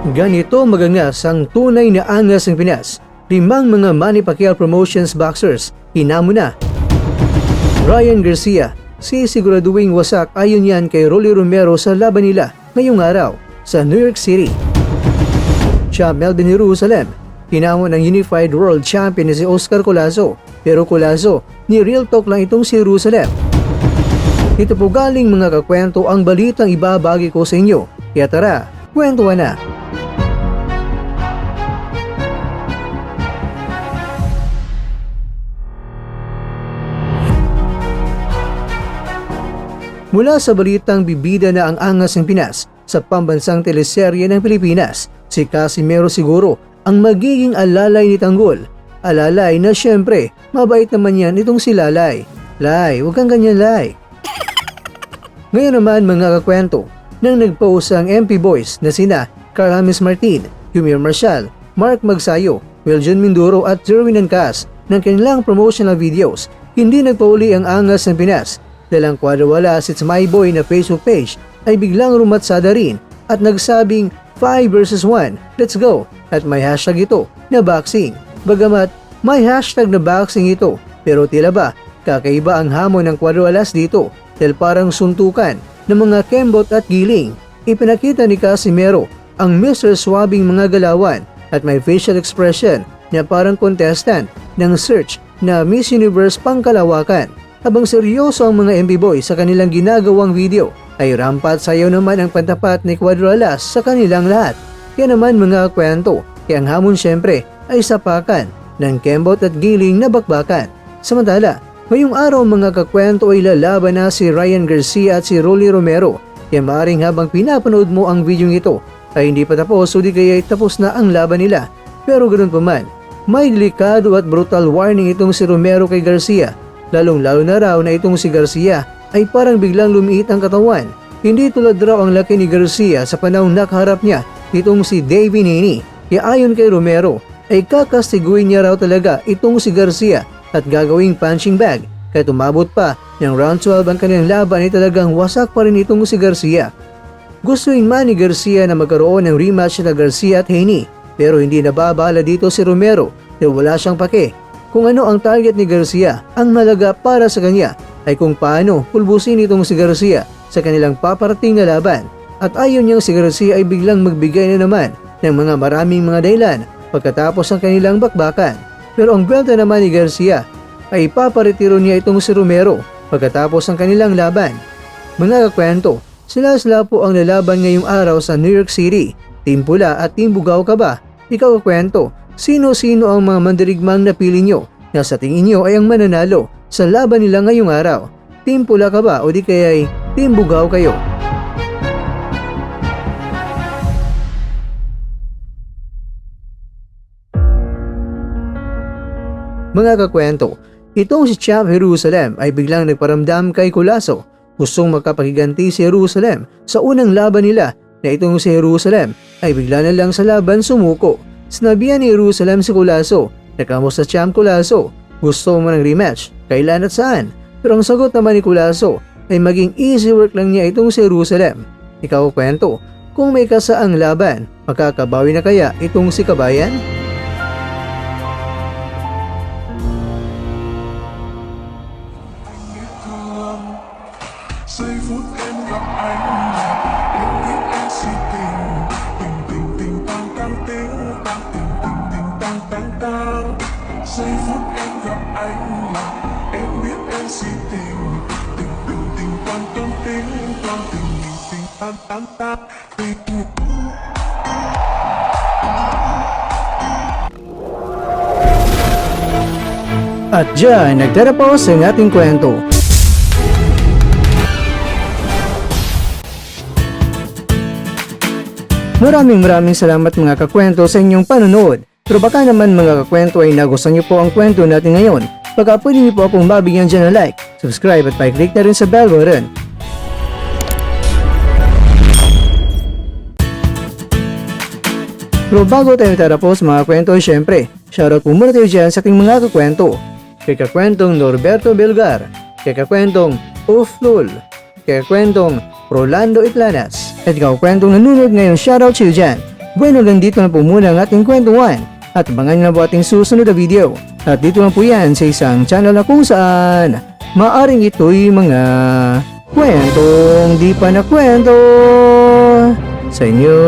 Ganito magangas ang tunay na angas ng Pinas. 5 mga Manny Pacquiao Promotions boxers, hinamo na. Ryan Garcia, sisiguraduhing wasak ayon yan kay Rolly Romero sa laban nila ngayong araw sa New York City. Champ Melvin Jerusalem, hinamo ng Unified World Champion na si Oscar Collazo, pero Collazo, ni Real Talk lang itong si Jerusalem. Ito po galing mga kakwento ang balitang ibabagi ko sa inyo, kaya tara, kwentuhan na. Mula sa balitang bibida na ang angas ng Pinas sa pambansang teleserye ng Pilipinas, si Casimero siguro ang magiging alalay ni Tanggol. Alalay na syempre, mabait naman yan itong si Lalay. Lay, huwag kang ganyan, Lay. Ngayon naman mga kakwento, nang nagpost ang MP Boys na sina Carl James Martin, Humir Marcial, Mark Magsayo, Wiljon Mindoro at Jerwin Ancas ng kanilang promotional videos, hindi nagpauli ang angas ng Pinas. Dalang kwadrawala si My Boy na Facebook page ay biglang rumatsada rin at nagsabing 5 versus 1, let's go, at may hashtag ito na boxing. Bagamat may hashtag na boxing ito, pero tila ba kakaiba ang hamon ng kwadrowalas dito dahil parang suntukan ng mga kembot at giling. Ipinakita ni Casimero ang Mr. Swabing mga galawan at may facial expression na parang contestant ng search na Miss Universe pangkalawakan. Habang seryoso ang mga MB Boys sa kanilang ginagawang video, ay rampat sayaw naman ang pantapat ni Cuadroalas sa kanilang lahat. Kaya naman mga kwento, kaya ang hamon syempre ay sapakan ng kembot at giling na bakbakan. Samantala, ngayong araw mga kakwento ay lalaban na si Ryan Garcia at si Rolly Romero. Kaya maaaring habang pinapanood mo ang video ito ay hindi pa tapos o di kaya ay tapos na ang laban nila. Pero ganoon pa man, may delikado at brutal warning itong si Romero kay Garcia. Lalong-lalo na raw na itong si Garcia ay parang biglang lumiit ang katawan. Hindi tulad raw ang laki ni Garcia sa panahong nakaharap niya itong si Davey Nini. Kaya ayon kay Romero ay kakastiguin niya raw talaga itong si Garcia at gagawing punching bag. Kaya tumabot pa ng round 12 ang kanilang laban ay talagang wasak pa rin itong si Garcia. Gustuin man ni Garcia na magkaroon ng rematch na Garcia at Haney, pero hindi nababala dito si Romero dahil wala siyang pake. Kung ano ang target ni Garcia, ang malaga para sa kanya ay kung paano pulbusin itong si Garcia sa kanilang paparating na laban. At ayon niyang si Garcia ay biglang magbigay na naman ng mga maraming mga dahilan pagkatapos ng kanilang bakbakan. Pero ang belta naman ni Garcia ay ipaparetiro niya itong si Romero pagkatapos ng kanilang laban. Mga kakwento, sila po ang lalaban ngayong araw sa New York City. Team Pula at Team Bugao ka ba? Ikaw kakwento, sino-sino ang mga mandirigmang napili nyo na sa tingin nyo ay ang mananalo sa laban nila ngayong araw? Team Pula ka ba o di kaya'y Team Bugao kayo? Mga kakwento, itong si Champ Jerusalem ay biglang nagparamdam kay Collazo. Gustong makapagiganti si Jerusalem sa unang laban nila na itong si Jerusalem ay bigla na lang sa laban sumuko. Sinabihan ni Jerusalem si Collazo, "Kamusta Champ Collazo? Gusto mo ng rematch? Kailan at saan?" Pero ang sagot naman ni Collazo ay maging easy work lang niya itong si Jerusalem. Ikaw kwento, kung may kasaang laban, makakabawi na kaya itong si Kabayan? Giây phút em gặp anh là em biết em si tình tình tình tình quan tâm tình tình tan tan tan tình. At dyan, nagtatapos ang ating kwento. Maraming salamat mga kakwento sa inyong panonood. Pero baka naman mga kakwento ay nagustuhan niyo po ang kwento natin ngayon. Baka pwede niyo po akong mabigyan dyan ng like, subscribe at pa-click na rin sa bell button. Pero bago tayo tatapos mga kwento, syempre, shoutout po muna tayo dyan sa ating mga kakwento. Kay kakwentong Norberto Belgar, kay kakwentong Uflul, kay kakwentong Rolando Itlanas, at kakwentong nanonood ngayon, shoutout sa iyo dyan. Bueno, hanggang dito na po muna ang ating kwentuhan at abangan nyo na po ating susunod na video. At dito na po yan sa isang channel na kung saan maaring ito'y mga kwentong di pa na kwento sa inyo.